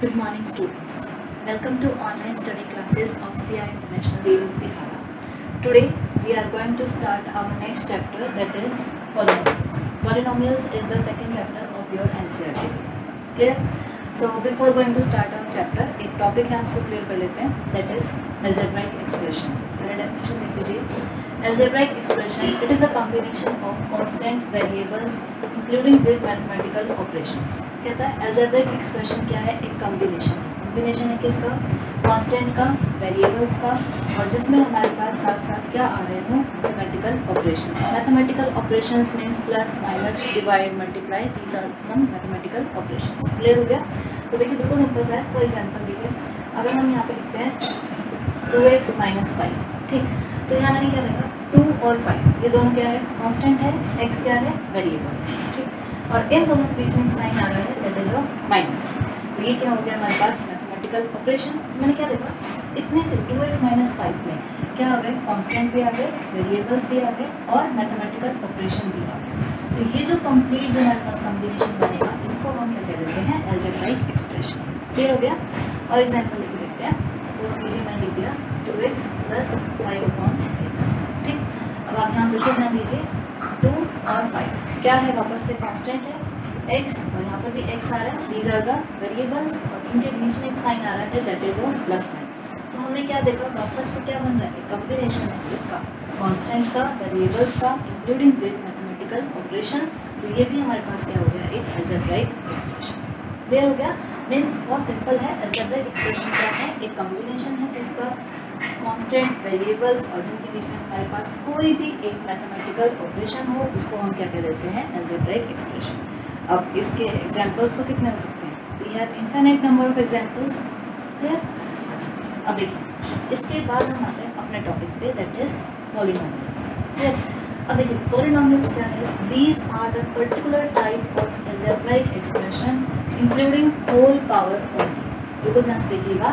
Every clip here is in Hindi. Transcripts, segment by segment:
Good morning students. Welcome to online study classes of CR International School, Bihar. Today we are going to start our next chapter, that is polynomials. Polynomials is the second chapter of your NCERT. Clear? So before going to start our chapter, एक टॉपिक है हम उसको क्लियर कर लेते हैं, that is algebraic expression. पहले डेफिनेशन देख लीजिए. Algebraic expression, it is a combination of constant variables including with mathematical operations. कहता है algebraic expression क्या है? एक combination है. combination है किसका? constant का, variables का, और जिसमें हमारे पास साथ साथ क्या आ रहे हों? mathematical operations. mathematical operations means plus, minus, divide, multiply. These are some mathematical operations. clear हो गया? तो देखिए बिल्कुल सिंपल सा है. फॉर एग्जाम्पल देखिए, अगर हम यहाँ पे लिखते हैं 2x - 5, ठीक, तो यहाँ मैंने क्या देखा 2 और 5 ये दोनों क्या है? कांस्टेंट है, x क्या है? वेरिएबल है, ठीक, और इन दोनों के बीच में एक साइन आ रहा है, दैट इज अ माइनस. तो ये क्या हो गया हमारे पास? Mathematical operation. मैंने क्या देखा, इतने से 2x - 5 में क्या आ गए? कांस्टेंट भी आ गए, वेरिएबल्स भी आ गए और मैथमेटिकल ऑपरेशन भी आ गए. तो ये जो कंप्लीट जो हमारे पास कॉम्बिनेशन बनेगा, इसको हम क्या कह देते हैं? Algebraic expression. क्लियर हो गया? और एग्जाम्पल लेके देखते हैं. सपोज कीजिए मैंने लिख दिया 2x + 5/x, ठीक. अब आप यहाँ फिर से ध्यान दीजिए, 2 और 5 क्या है? वापस से कांस्टेंट है, x, और यहाँ पर भी x आ रहा है. दीज आर द वेरिएबल्स और इनके बीच में एक साइन आ रहा है, that is a plus sign. तो हमने क्या देखा, वापस से क्या बन रहा है? कॉम्बिनेशन है इसका, कांस्टेंट का, वेरिएबल्स का, इंक्लूडिंग विद मैथमेटिकल ऑपरेशन. तो ये भी हमारे पास क्या हो गया? एक अलजेब्राइक एक्सप्रेशन. क्लियर हो गया? मीन्स बहुत सिंपल है. अलजेब्राइक एक्सप्रेशन क्या है? एक कॉम्बिनेशन है किसका? कांस्टेंट, वेरिएबल्स और जिनके बीच में हमारे पास कोई भी एक मैथमेटिकल ऑपरेशन हो, उसको हम क्या कह देते हैं? Algebraic expression. अब इसके एग्जांपल्स तो कितने हो सकते हैं? We have infinite number of examples. Clear? अच्छा, अब देखिए इसके बाद हम आते हैं अपने टॉपिक पे, दैट इज पॉलिनोमियल्स. क्लियर? अब देखिए पॉलिनोमियल्स क्या है? These are the particular type of algebraic expression including whole power only. बिल्कुल ध्यान से देखिएगा,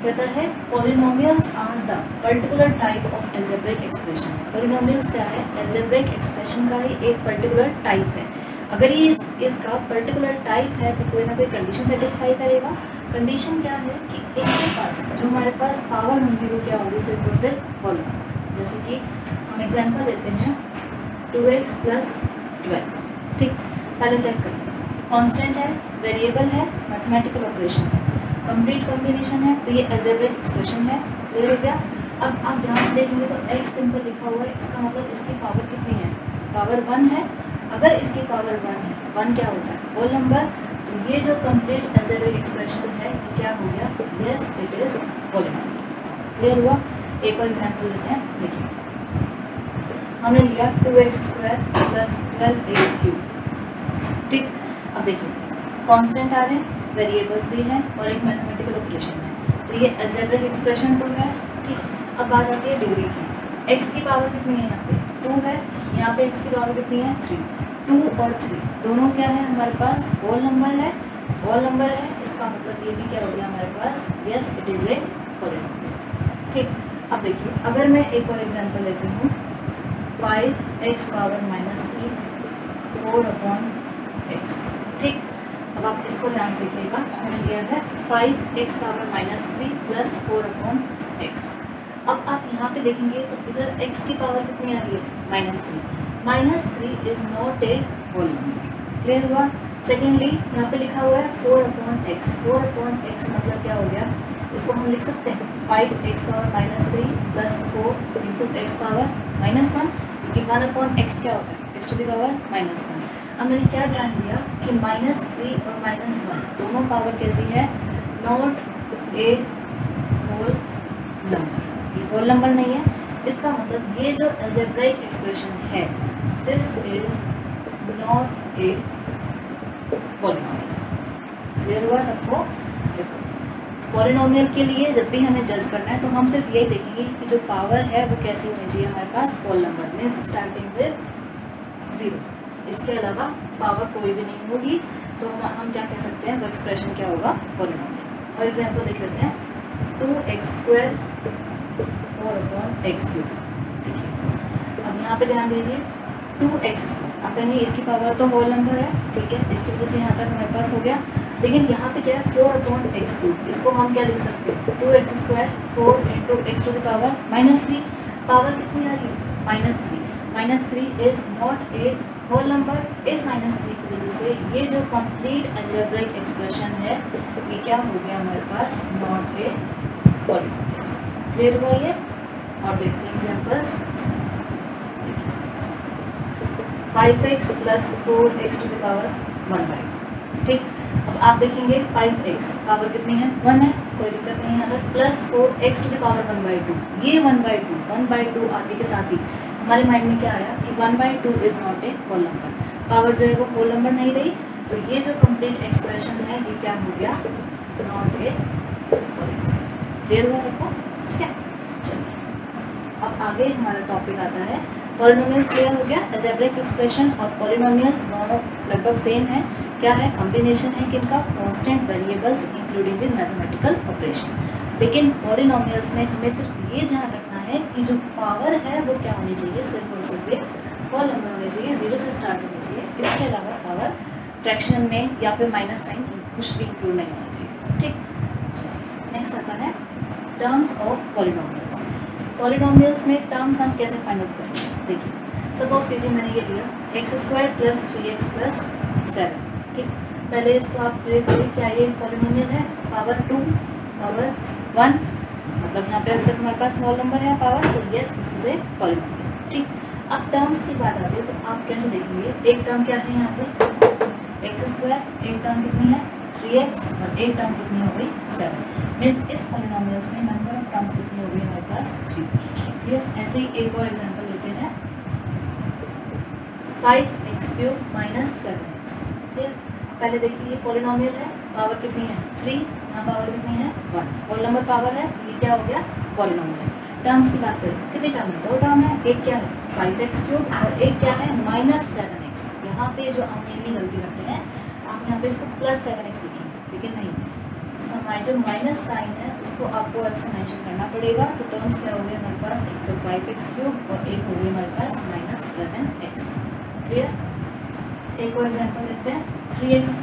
कहता है polynomials are the particular type of algebraic expression. Polynomials क्या है? अलजेब्राइक एक्सप्रेशन का ही एक पर्टिकुलर टाइप है. अगर ये इसका पर्टिकुलर टाइप है तो कोई ना कोई कंडीशन सेटिस्फाई करेगा. कंडीशन क्या है कि इनके पास जो हमारे पास पावर होंगी वो क्या होगी? सिर्फ और सिर्फ होल नंबर. जैसे कि हम एग्जांपल लेते हैं 2x + 12, ठीक. पहले चेक करिए, कांस्टेंट है, वेरिएबल है, मैथमेटिकल ऑपरेशन है, कंप्लीट कॉम्बिनेशन है, तो ये अलजेब्रिक एक्सप्रेशन है. क्लियर हो गया? अब आप ध्यान से देखेंगे तो x सिंपल लिखा हुआ है, इसका मतलब इसकी पावर कितनी है? पावर 1 है. अगर इसकी पावर 1 है, 1 क्या होता है? Whole number. तो ये जो कंप्लीट अलजेब्रिक एक्सप्रेशन है ये क्या हो गया? Yes, it is polynomial. Clear हुआ? एक और एग्जांपल लेते हैं. देखिए हमने लिया 2x² + 12x³, ठीक. अब देखिए कांस्टेंट आ रहे हैं, वेरिएबल्स भी हैं और एक मैथमेटिकल ऑपरेशन है. तो ये अलजेब्रिक एक्सप्रेशन तो है, ठीक. अब बात आती है डिग्री की. x की पावर कितनी है? यहाँ पे 2 है, यहाँ पे x की पावर कितनी है? 3. 2 और 3 दोनों क्या है हमारे पास? होल नंबर है. होल नंबर है, इसका मतलब ये भी क्या हो गया हमारे पास? Yes, it is a polynomial, ठीक. अब देखिए अगर मैं एक और एग्जांपल लेती हूँ 5x⁻³ 4/x, ठीक. अब आप इसको ध्यान से देखिएगा, मैंने लिया है 5x⁻³ + 4/x. अब आप यहाँ पे देखेंगे तो इधर x की पावर कितनी आ रही है? -3. -3 is not a whole number. Clear हुआ? सेकेंडली यहाँ पे लिखा हुआ है 4/x. 4/x मतलब क्या हो गया? इसको हम लिख सकते हैं 5x⁻³ + 4 × x⁻−1, क्योंकि 1/x क्या होता है? x⁻−1. अब मैंने क्या ध्यान दिया कि -3 और -1 दोनों पावर कैसी है? Not a whole number. ये होल नंबर नहीं है. इसका मतलब ये जो अलजेब्राइक एक्सप्रेशन है, this is not a polynomial. Clear हुआ सबको? देखो पॉलिनोमियल के लिए जब भी हमें जज करना है तो हम सिर्फ यही देखेंगे कि जो पावर है वो कैसी होनी चाहिए हमारे पास? Whole number, means starting with 0. इसके अलावा पावर कोई भी नहीं होगी. तो हम क्या कह सकते हैं? वो एक्सप्रेशन क्या होगा? पॉलिनोमियल. और एग्जांपल देख लेते हैं 2x² 4/x³. देखिए अब यहाँ पे ध्यान दीजिए, 2x²। आप कहेंगे इसकी पावर तो होल नंबर है, ठीक है, इसकी वजह से यहाँ तक हमारे पास हो गया, लेकिन यहाँ पे क्या है 4/x³, इसको हम क्या लिख सकते हैं 2x² 4 into x to the power -3। Power कितनी आ रही है -3, -3 is not a whole number, इस -3 की वजह से ये जो कंप्लीट अलजेब्रिक एक्सप्रेशन है ये क्या हो गया हमारे पास, नॉट ए पॉलिनोमियल। क्लियर हुआ ये? और देखते हैं examples. 5x + 4x to the power 1/2, ठीक। अब आप देखेंगे 5x पावर कितनी है, 1 है, कोई दिक्कत नहीं है यहाँ तक, plus 4x to the power 1/2, ये 1/2 आते के साथ ही हमारे माइंड में क्या आया कि 1/2 is not a whole number, power जो है वो होल नंबर नहीं रही, तो ये जो कंप्लीट एक्सप्रेशन है ये क्या हो गया, not a whole number. Clear हुआ सबको? ठीक है, चलिए अब आगे हमारा टॉपिक आता है पॉलिनोमियल्स। क्लियर हो गया, अलजेब्रिक एक्सप्रेशन और पॉलिनोमियल्स दोनों लगभग सेम है, क्या है, कॉम्बिनेशन है किनका, constant variables including with mathematical operation. लेकिन पॉलिनोमियल्स में हमें सिर्फ ये ध्यान रखना है कि जो पावर है वो क्या होनी चाहिए, सिर्फ और सिर्फ एक होल नंबर होनी चाहिए, 0 से स्टार्ट होनी चाहिए, इसके अलावा पावर फ्रैक्शन में या फिर माइनस साइन कुछ भी इंक्लूड नहीं होना चाहिए, ठीक। नेक्स्ट आता है टर्म्स ऑफ पॉलिनोमियल्स। पॉलिनोमियल्स में टर्म्स हम कैसे फाइंड आउट करेंगे, देखिए सपोज कीजिए मैंने ये लिया x² + 3x + 7, ठीक। पहले इसको आप क्लियर करिए, क्या ये पॉलिनोमियल है, पावर 2 पावर 1, मतलब यहाँ पे अभी तक हमारे पास स्मॉल नंबर है पावर, तो yes this is a polynomial, ठीक। अब टर्म्स की बात आती है तो आप कैसे देखेंगे, एक टर्म क्या है यहाँ पे x², एक टर्म कितनी है 3x और एक टर्म कितनी हो गई 7, मीन्स इस पॉलिनोमियल्स में नंबर ऑफ टर्म्स कितनी हो गई हमारे पास 3। क्लियर? ऐसे ही एक और एग्जांपल लेते हैं 5x³ - 7x। क्लियर? पहले देखिए ये पॉलिनोमियल है, पावर कितनी है 3, यहाँ पावर कितनी है 1, होल नंबर पावर है, ये क्या हो गया पॉलिनोमियल। टर्म्स की बात करें कितने टर्म है, 2 टर्म है, एक क्या है 5x³ और एक क्या है -7x। यहाँ पे जो हम मेनली गलती करते हैं, आप यहाँ पे इसको +7x लिखेंगे, लेकिन नहीं, समय जो माइनस साइन है उसको आपको अलग से मेंशन करना पड़ेगा। तो टर्म्स क्या हो गए हमारे पास, एक तो 5x³ और एक हो गई हमारे पास -7x। क्लियर? एक और एग्जांपल देते हैं 3x²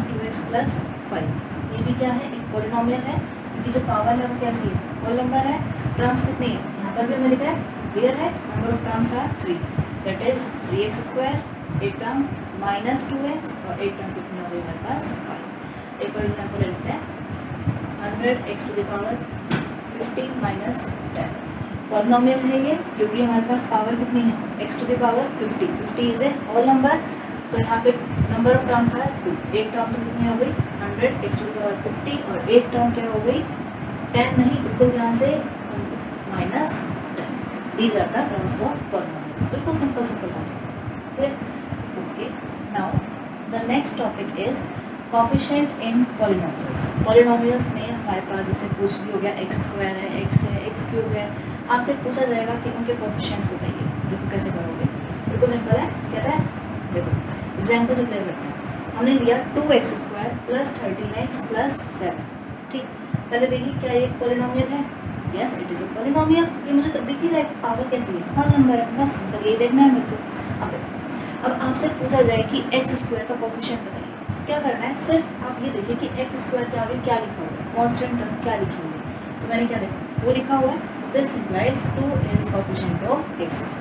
- 2x + 5, ये भी क्या है, एक पॉलिनोमियल है, क्योंकि जो पावर है वो कैसी है, होल नंबर है। टर्म्स कितनी है, यहाँ पर भी हमें लिखा है, क्लियर है, number of terms are 3, that is 3x², एक टर्म -2x और एक टर्म कितनी हो गई हमारे पास 5। एक और एग्जांपल लेते हैं 100x to the power 50 - 10, polynomial है ये, क्योंकि हमारे पास पावर कितनी है x to the power 50 is a whole number, तो यहाँ पे नंबर ऑफ टर्म्स है 2, एक टर्म तो कितनी हो गई 100x टू द पावर 50 और एक टर्म क्या हो गई 10 नहीं, बिल्कुल ध्यान से -10। These are the terms of polynomials, बिल्कुल सिंपल बात। Okay, now the next topic is coefficient in polynomials. Polynomials में हमारे पास जैसे कुछ भी हो गया x² है, x है, x³ है, आपसे पूछा जाएगा कि उनके कोफिशिएंट्स बताइए। देखो कैसे करोगे, बिल्कुल सिंपल है, कहता है देखो एग्जांपल से क्लियर करते हैं। हमने लिया 2x² + 13x + 7, ठीक। पहले देखिए क्या ये पॉलिनोमियल है, yes it is a polynomial, ये मुझे दिख ही रहा है कि पावर कैसी है, होल नंबर है, बस सिंपल ये देखना है मेरे को। अब आपसे पूछा जाए कि x² का कोफिशिएंट बताइए, तो क्या करना है, सिर्फ आप ये देखिए कि x² के आगे क्या लिखा हुआ है, कांस्टेंट टर्म क्या लिखी हुई है, तो मैंने क्या देखा, वो लिखा हुआ है, this implies 2 is coefficient of x²।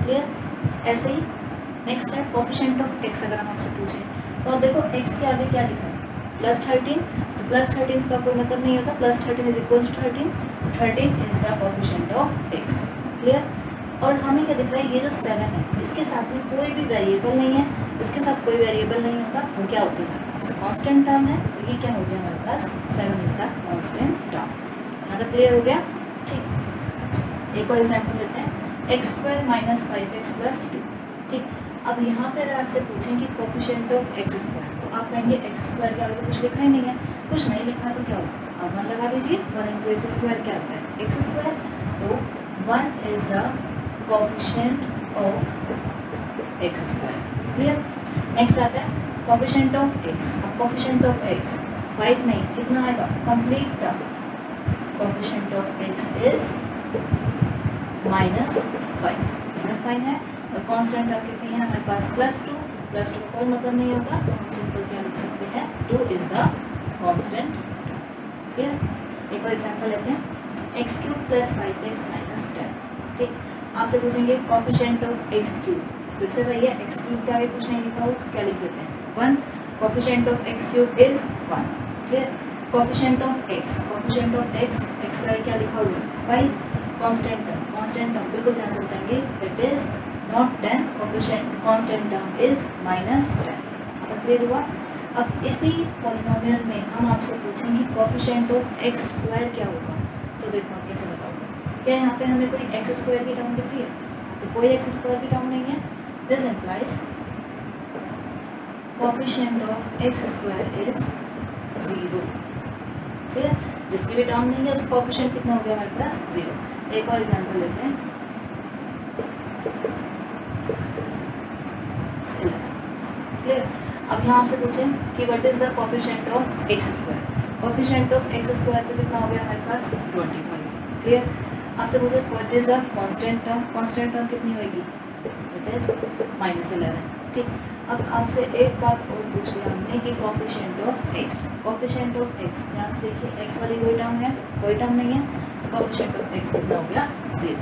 Clear? ऐसे ही नेक्स्ट है कोफिशिएंट ऑफ x। अगर हम आपसे पूछें तो आप देखो x के आगे क्या लिखा है +13, तो +13 का कोई मतलब नहीं होता, +13 is equal to 13, 13 is the coefficient of x। Clear? और हमें क्या दिख रहा है, ये जो 7 है इसके साथ में कोई भी वेरिएबल नहीं है, इसके साथ कोई वेरिएबल नहीं होता, वो क्या होता है हमारे पास कांस्टेंट टर्म है, तो ये क्या हो गया हमारे पास 7 इज द कांस्टेंट टर्म। यहाँ तक क्लियर हो गया, ठीक। अच्छा, एक और एग्जांपल लेते हैं x² - 5x + 2, ठीक। अब यहाँ पे अगर आपसे पूछें कि कोफिशिएंट ऑफ x², तो आप कहेंगे x² के आगे तो कुछ लिखा ही नहीं है, कुछ नहीं लिखा तो क्या होगा, आप 1 लगा दीजिए, 1 × x² क्या होता है x², तो 1 is the coefficient of x²। Clear? Next आता है कोफिशिएंट ऑफ x। अब कोफिशिएंट ऑफ x 5 नहीं, कितना आएगा, complete term, coefficient of x is -5, minus sign है, और कांस्टेंट टर्म कितनी है हमारे पास +2। +2 का कोई मतलब नहीं होता, तो हम सिंपल क्या लिख सकते हैं, 2 इज द कांस्टेंट। क्लियर। एक और एग्जांपल लेते हैं, x³ + 5x - 10। ठीक, आपसे पूछेंगे कोफिशिएंट ऑफ x³, फिर से भैया x³ के आगे कुछ नहीं लिखा हो तो क्या लिख देते हैं 1। Coefficient of x³ is 1। Clear. Coefficient of x, coefficient of x, x का क्या लिखा हुआ है 5। कांस्टेंट टर्म बिल्कुल ध्यान से बताएंगे, it is not 10, coefficient constant term is -10। तो क्लियर हुआ। अब इसी पॉलिनोमियल में हम आपसे पूछेंगे कोफिशिएंट ऑफ x² क्या होगा, तो देखो आप कैसे बताओगे। क्या यहाँ पे हमें कोई x² की टर्म दिख रही है, तो कोई x² की टर्म नहीं है। This implies coefficient of x² is 0। Clear. जिसकी भी टर्म नहीं है उसका कोफिशिएंट कितना हो गया हमारे पास 0। एक और एग्जांपल लेते हैं, क्लियर। अब यहाँ आपसे पूछें कि what is the coefficient of x²। Coefficient of x² तो कितना हो गया हमारे पास 25। क्लियर। आपसे पूछे what is the constant term, constant term कितनी होगी, इट इज -11। ठीक। अब आपसे एक बात और पूछ लिया हमने कि coefficient of x, coefficient of x ध्यान से देखिए, x वाली कोई टर्म है, कोई टर्म नहीं है, तो कोफिशिएंट ऑफ x कितना हो गया 0।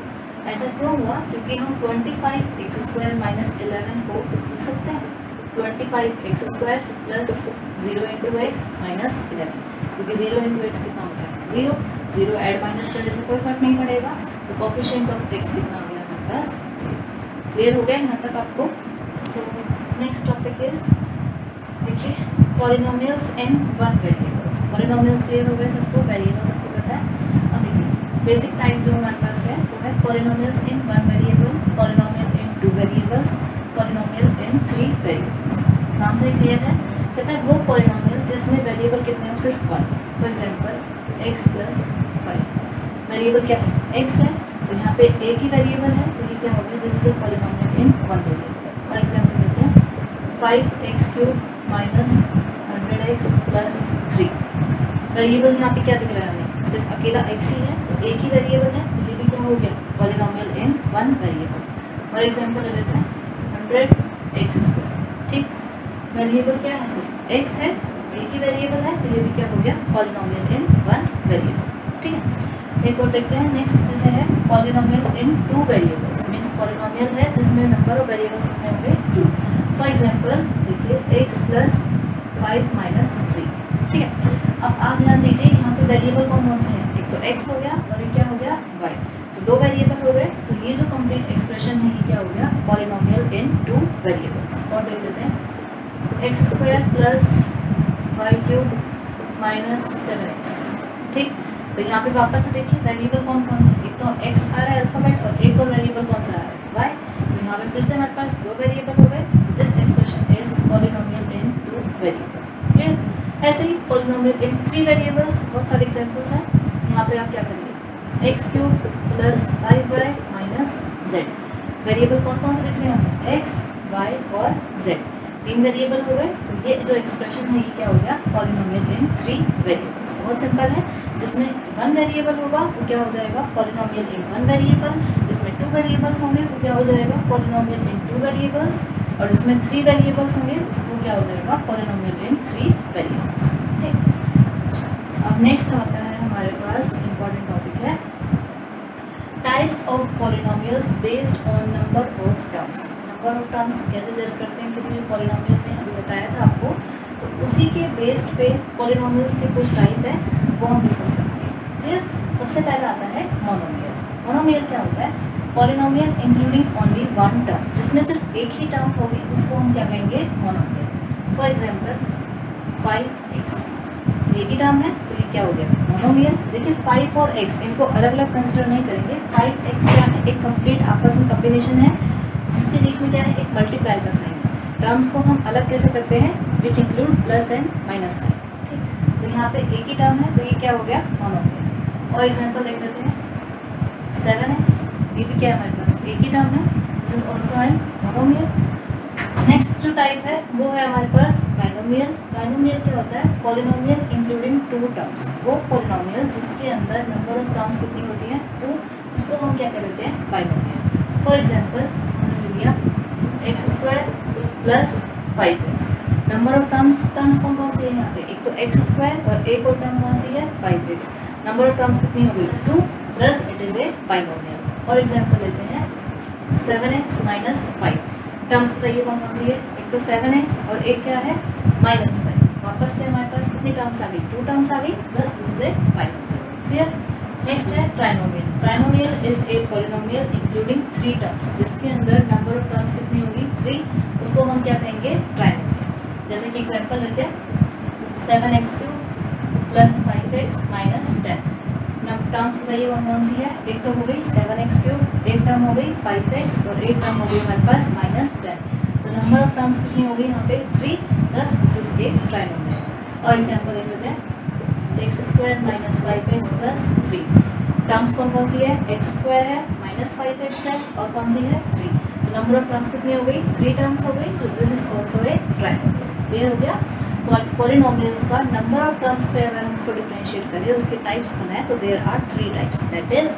ऐसा क्यों हुआ, क्योंकि हम 25x² - 11 को लिख सकते हैं 25x² + 0 × x - 11, क्योंकि 0 × x कितना होता है 0, 0 ऐड माइनस करने से कोई फर्क नहीं पड़ेगा, तो कोफिशिएंट ऑफ x कितना हो गया हमारे पास 0। क्लियर हो गया यहाँ तक आपको। सो नेक्स्ट टॉपिक इज, देखिए पॉलिनोमियल्स इन 1 वेरिएबल्स। पॉलिनोमियल्स क्लियर हो गए सबको, वेरिएबल सबको पता है। अब देखिए बेसिक टाइप जो हमारे पास है वो है पॉलिनोमियल्स इन 1 वेरिएबल, पॉलिनोमियल इन 2 वेरिएबल्स, पॉलिनोमियल इन 3 वेरिएबल्स। नाम से ही क्लियर है, कहता है वो पॉलिनोमियल जिसमें वेरिएबल कितने हो सिर्फ 1। फॉर एग्जांपल x + 5, वेरिएबल क्या है x है, तो यहाँ पे एक ही वेरिएबल है, तो ये क्या हो गया, this is a polynomial in 1 variable. For example लेते हैं 5x³ - 100x + 3। वेरिएबल यहाँ पे क्या दिख रहा है हमें, सिर्फ अकेला x ही है, तो एक ही वेरिएबल है, तो ये भी क्या हो गया polynomial in 1 variable. For example ले लेते हैं 100x²। ठीक, वेरिएबल क्या है सिर्फ x है, एक ही वेरिएबल है, तो ये भी क्या हो गया पॉलिनोमियल इन 1 वेरिएबल। ठीक है। एक और देखते हैं नेक्स्ट, जैसे है पॉलिनोमियल इन 2 वेरिएबल्स, मीन्स पॉलिनोमियल है जिसमें नंबर ऑफ वेरिएबल्स कितने होंगे 2। फॉर एग्जांपल देखिए x + 5 - 3। ठीक है। अब आप ध्यान दीजिए यहाँ पे वेरिएबल कौन कौन से हैं, एक तो x हो गया और एक क्या हो गया y, तो 2 वेरिएबल हो गए, तो ये जो कंप्लीट एक्सप्रेशन है ये क्या हो गया पॉलिनोमियल इन 2 वेरिएबल्स। और देख लेते हैं x² + y³ - 7x। ठीक, तो यहाँ पे वापस से देखिए वेरिएबल कौन कौन है, एक तो x आ रहा है अल्फाबेट, और एक और वेरिएबल कौन सा आ रहा है y, तो यहाँ पे फिर से हमारे पास 2 वेरिएबल हो गए, तो this expression is polynomial in 2 variable. Clear. ऐसे ही पॉलिनोमियल इन 3 वेरिएबल्स, बहुत सारे एग्जांपल्स हैं। यहाँ पे आप क्या करेंगे x³ + 5y - z। वेरिएबल कौन कौन से दिख रहे हैं x, y और z, 3 वेरिएबल हो गए, तो ये जो एक्सप्रेशन है ये क्या हो गया पॉलिनोमियल इन 3 वेरिएबल्स। बहुत सिंपल है, जिसमें 1 वेरिएबल होगा वो क्या हो जाएगा पॉलिनोमियल इन 1 वेरिएबल, जिसमें 2 वेरिएबल्स होंगे वो क्या हो जाएगा पॉलिनोमियल इन 2 वेरिएबल्स, और जिसमें 3 वेरिएबल्स होंगे उसको क्या हो जाएगा पॉलिनोमियल इन 3 वेरिएबल्स। ठीक। अब नेक्स्ट आता है हमारे पास इम्पॉर्टेंट टॉपिक है types of polynomials based on number of terms. Number of terms कैसे जज करते हैं किसी भी पॉलिनोमियल में, अभी बताया था आपको, तो उसी के बेस्ड पे पॉलिनोमियल्स के कुछ टाइप है वो हम डिस्कस करेंगे। क्लियर। सबसे पहले आता है मोनोमियल। मोनोमियल क्या होता है, पॉलिनोमियल इंक्लूडिंग ओनली 1 टर्म, जिसमें सिर्फ एक ही टर्म होगी उसको हम क्या कहेंगे मोनोमियल। फॉर एग्जांपल 5x, एक ही टर्म है, तो ये क्या हो गया मोनोमियल। देखिए 5 और x इनको अलग अलग कंसिडर नहीं करेंगे, 5x क्या है एक कंप्लीट आपस में कॉम्बिनेशन है, जिसके बीच में क्या है एक मल्टीप्लाई का साइन है। टर्म्स को हम अलग कैसे करते हैं, which include plus and minus sign. ठीक, तो यहाँ पे एक ही टर्म है, तो ये क्या हो गया मोनोमियल। और एग्जांपल देख लेते हैं 7x, ये भी क्या है हमारे पास एक ही टर्म है, this is also an monomial. Next जो टाइप है वो है हमारे पास बाइनोमियल। बाइनोमियल क्या होता है, पॉलिनोमियल इंक्लूडिंग 2 टर्म्स। वो पॉलिनोमियल जिसके अंदर नंबर ऑफ टर्म्स कितनी होती हैं 2, उसको हम क्या कर लेते हैं बाइनोमियल। फॉर एग्जांपल दिया x square plus 5x। Number of terms कौन सी है यहाँ पे, एक तो एक्स स्क्वायर और एक और टर्म कौन सी है 5x। नंबर ऑफ टर्म्स कितनी हो गई 2 plus it is a binomial. और एग्जांपल लेते हैं 7x माइनस 5। टर्म्स बताइए कौन सी है, एक तो 7x और एक क्या है -5। वापस से हमारे पास कितनी टर्म्स आ गई 2 टर्म्स आ गई, plus this is a binomial. Clear. Next है trinomial. Trinomial is a polynomial including 3 terms, जिसके अंदर नंबर ऑफ टर्म्स कितनी होगी 3, उसको हम क्या कहेंगे ट्राइनोमियल। जैसे कि एग्जांपल लेते हैं 7x³ plus 5x minus 10। Terms बताइए कौन सी है, एक तो हो गई 7x³, एक टर्म हो गई 5x और एक टर्म हो गई हमारे पास -10। तो नंबर ऑफ टर्म्स कितनी हो गई यहाँ पे 3, plus this is A trinomial. और एग्जांपल देख लेते हैं x² minus 5x plus 3। Terms कौन सी है, x² है, -5x है और कौन सी है 3। तो नंबर ऑफ टर्म्स कितनी हो गई 3 टर्म्स हो गई, तो this is also a trinomial. Clear हो गया। पॉलिनोमियल्स का नंबर ऑफ टर्म्स पे अगर हम उसको डिफरेंशिएट करें, उसके टाइप्स बनाए, तो there are 3 types, that is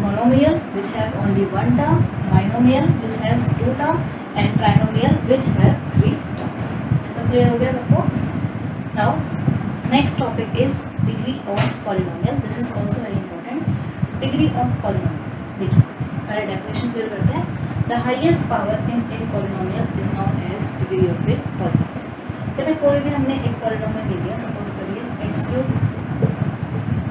monomial which have only 1 term, binomial which has 2 term and trinomial which have 3 terms. तो क्लियर हो गया सबको। Now next topic is degree of polynomial. This is also very important. Degree of polynomial देखिए पहले डेफिनेशन क्लियर करते हैं। The highest power in a polynomial is known as degree of a polynomial. चलिए कोई भी हमने एक पॉलिनोमियल ले लिया, सपोज करिए x³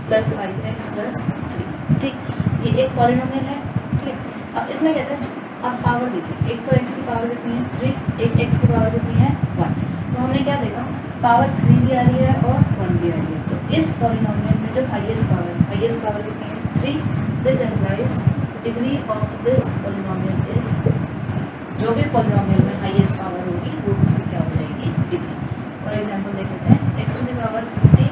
प्लस 5x प्लस 3। ठीक, ये एक पॉलिनोमियल है। ठीक है, अब इसमें कहते हैं आप पावर देखिए, एक तो x की पावर कितनी है 3, एक x की पावर कितनी है 1। तो हमने क्या देखा, पावर 3 भी आ रही है और 1 भी आ रही है। तो इस पॉलिनोमियल में जो हाईएस्ट पावर कितनी है 3। This implies degree of this polynomial is 3। जो भी पॉलिनोमियल में हाईएस्ट पावर होगी वो उसकी क्या हो जाएगी डिग्री। फॉर एग्जांपल देख लेते हैं x⁻50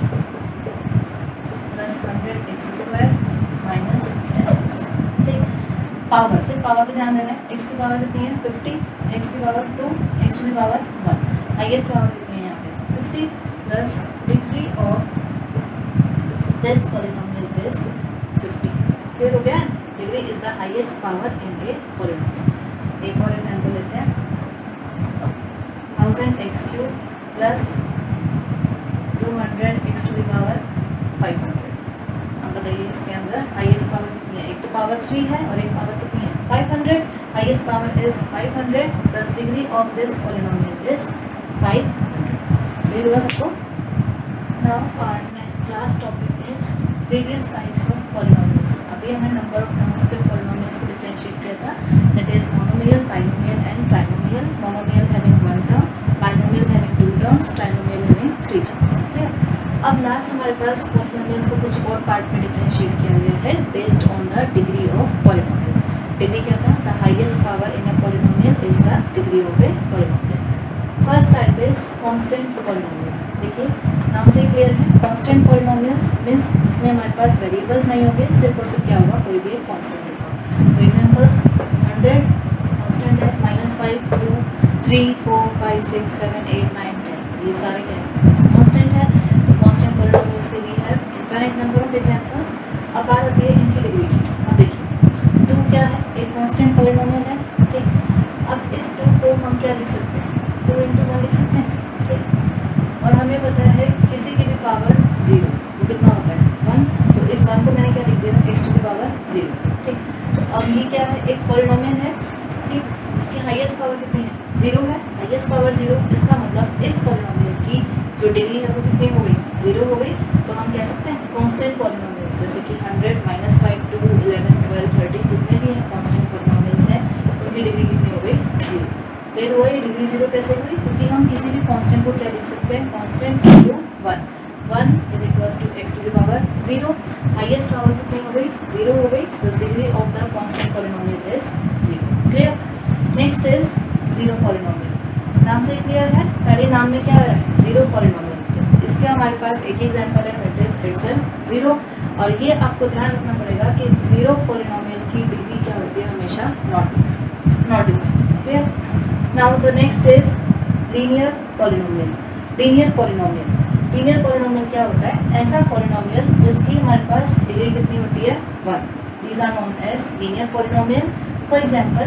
plus 100x² minus 10x। ठीक, पावर सिर्फ पावर पे ध्यान देना है। x की पावर कितनी है 50, x की पावर 2, x⁻1। हाईएस्ट पावर कितनी है यहाँ पे 50, thus degree of this polynomial is 50। Clear हो गया। Degree is the highest power in a polynomial. एक और एग्जांपल लेते हैं 1000x³ प्लस 200x⁵। अब बताइए इसके अंदर हाईएस्ट पावर कितनी है, एक तो पावर 3 है और एक पावर कितनी है 500। Highest power is 500, plus degree of this polynomial is 500। Clear हुआ सबको। Now our last topic is various types of polynomials. अभी हमने नंबर ऑफ टर्म्स पे पॉलिनोमियल्स को डिफरेंशिएट किया था, that is monomial, binomial and trinomial. Monomial having 1 term, binomial having 2 terms, trinomial having 3 terms. Clear. अब लास्ट हमारे पास पॉलिनोमियल्स को कुछ और पार्ट में डिफरेंशिएट किया गया है based on the degree of polynomial. Degree क्या था, the highest power in a polynomial is the degree of a polynomial. First type is constant polynomial. देखिए नाम से क्लियर है, कांस्टेंट पॉलिनोमियल्स मीन्स जिसमें हमारे पास वेरिएबल्स नहीं होंगे, सिर्फ और सिर्फ क्या होगा कोई भी एक कांस्टेंट होगा। तो एग्जांपल्स 100 कांस्टेंट है, -5, 2, 3, 4, 5, 6, 7, 8, 9, 10 ये सारे क्या है बस कांस्टेंट है। तो कांस्टेंट पॉलिनोमियल्स के we have infinite number of examples. अब बात आती है इनकी डिग्री की। अब देखिए 2 क्या है, एक कांस्टेंट पॉलिनोमियल है। ठीक, अब इस 2 को हम क्या लिख सकते हैं 2 × 1 लिख सकते हैं। ठीक, और हमें पता है किसी की भी पावर 0 वो कितना होता है 1। तो इस 1 को मैंने क्या लिख दिया x⁻0। ठीक, तो अब ये क्या है एक पॉलिनोमियल है। ठीक, जिसकी हाईएस्ट पावर कितनी है 0 है, हाईएस्ट पावर 0। इसका मतलब इस पॉलिनोमियल की जो डिग्री है वो कितनी हो गई 0 हो गई। तो हम कह सकते हैं कांस्टेंट पॉलिनोमियल्स जैसे कि 100, -5, 2, 11, 12, 13 जितने भी हैं कांस्टेंट पॉलिनोमियल्स हैं उनकी डिग्री कितनी हो गई 0। क्लियर हुआ। ये डिग्री 0 कैसे हुई, क्योंकि हम किसी भी कांस्टेंट को क्या लिख सकते हैं constant value 1 is equals to x⁻0। Highest power कितनी हो गई 0 हो गई, तो degree of the constant polynomial is 0। Clear. Next is zero polynomial. नाम से क्लियर है, पहले नाम में क्या है जीरो पॉलिनोमियल। इसके हमारे पास एक एग्जांपल है दैट इज इटसेल्फ 0। और ये आपको ध्यान रखना पड़ेगा कि जीरो पॉलिनोमियल की डिग्री क्या होती है हमेशा not defined. Clear. Now the next is linear polynomial. Linear polynomial क्या होता है, ऐसा पॉलिनोमियल जिसकी हमारे पास डिग्री कितनी होती है 1। These are known as linear polynomial. For example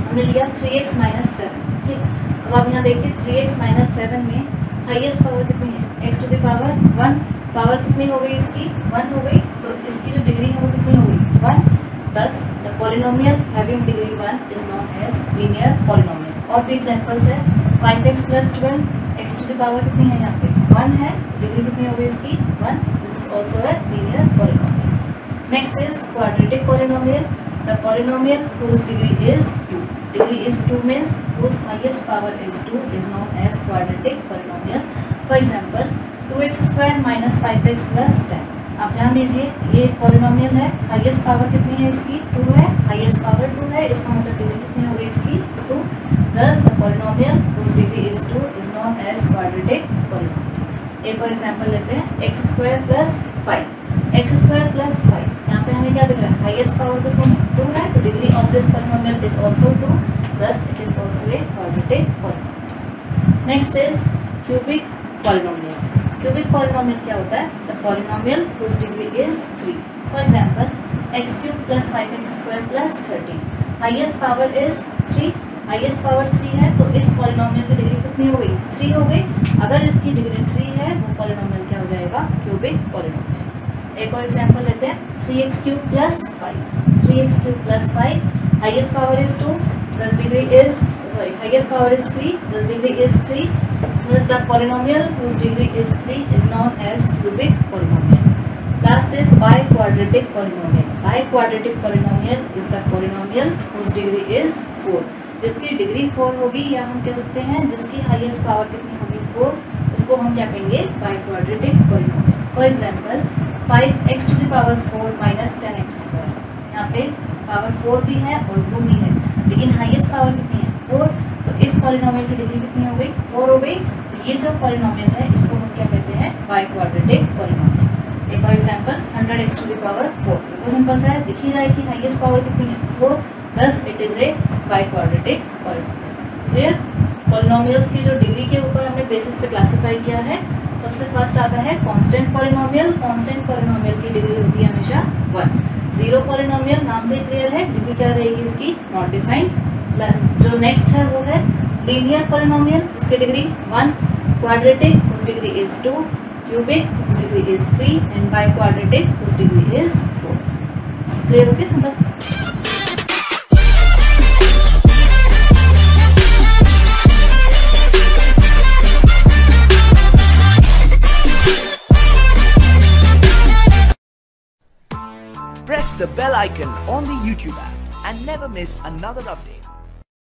हमने लिया 3x माइनस 7, ठीक। अब आप यहाँ देखिए 3x माइनस 7 में हाईएस्ट पावर कितनी है, x to the power 1, power कितनी हो गई इसकी 1 हो गई, तो इसकी जो डिग्री है वो कितनी हो गई 1। Thus the polynomial having degree 1 is known as linear polynomial। और भी एग्जांपल्स है 5x plus 12, x to the power कितनी है यहाँ पे 1 है, डिग्री कितनी हो गई इसकी 1, this is also a linear polynomial। Next is quadratic polynomial, the polynomial whose degree is 2, degree is 2 means whose highest power is 2 is known as quadratic polynomial। For example 2x square minus 5x plus 10। आप ध्यान दीजिए ये एक पॉलिनोमियल है, हाईएस्ट पावर कितनी है इसकी 2 है, हाईएस्ट पावर 2 है, इसका मतलब डिग्री कितनी हो गई इसकी 2। Thus the polynomial whose degree is 2 is known as quadratic polynomial। एक और एग्जांपल लेते हैं x square plus 5, x square plus 5, यहाँ पे हमें क्या दिख रहा है हाईएस्ट पावर कितनी है 2 है, तो degree of this polynomial is also 2, thus it is also a quadratic polynomial। Next is cubic polynomial. Cubic polynomial क्या होता है, the polynomial whose degree is 3। For example x cube plus 5x square plus 13, highest power is 3, highest power 3 है, तो इस पॉलिनोमियल की डिग्री कितनी हो गई 3 हो गई। अगर इसकी डिग्री 3 है वो पॉलिनोमियल क्या हो जाएगा क्यूबिक पॉलिनोमियल। एक और एग्जांपल लेते हैं 3x cube plus 5, 3x cube plus 5, highest power is 2, thus degree is highest power is 3, thus degree is 3, thus the polynomial whose degree is 3 is known as cubic polynomial। Last is biquadratic polynomial। Biquadratic polynomial is the polynomial whose degree is 4, जिसकी डिग्री 4 होगी, या हम कह सकते हैं जिसकी हाईएस्ट पावर कितनी होगी 4, उसको हम क्या कहेंगे biquadratic polynomial। For example 5x to the power 4 minus 10x square, यहाँ पे पावर 4 भी है और 2 भी है, लेकिन हाईएस्ट पावर कितनी है 4, तो इस पॉलिनोमियल की डिग्री कितनी हो गई 4 हो गई, तो ये जो पॉलिनोमियल है इसको हम क्या कहते हैं बाइक्वाड्रेटिक पॉलिनोमियल। एक और example 100x to the power 4, बिल्कुल सिंपल सा है, दिख ही रहा है कि हाईएस्ट पावर कितनी है 4, thus it is a biquadratic polynomial. Clear. Polynomials की जो डिग्री के ऊपर हमने बेसिस पे क्लासिफाई किया है, सबसे फर्स्ट आता है कांस्टेंट पॉलिनोमियल। कांस्टेंट पॉलिनोमियल की डिग्री होती है हमेशा 1। जीरो पॉलिनोमियल नाम से क्लियर है, डिग्री क्या रहेगी इसकी नॉट डिफाइंड। जो नेक्स्ट है वो है लीनियर पॉलिनोमियल जिसकी degree 1, quadratic whose degree is 2, cubic whose degree is 3 and biquadratic whose degree is 4। Clear हो गया मतलब। Press the bell icon on the YouTube app and never miss another update.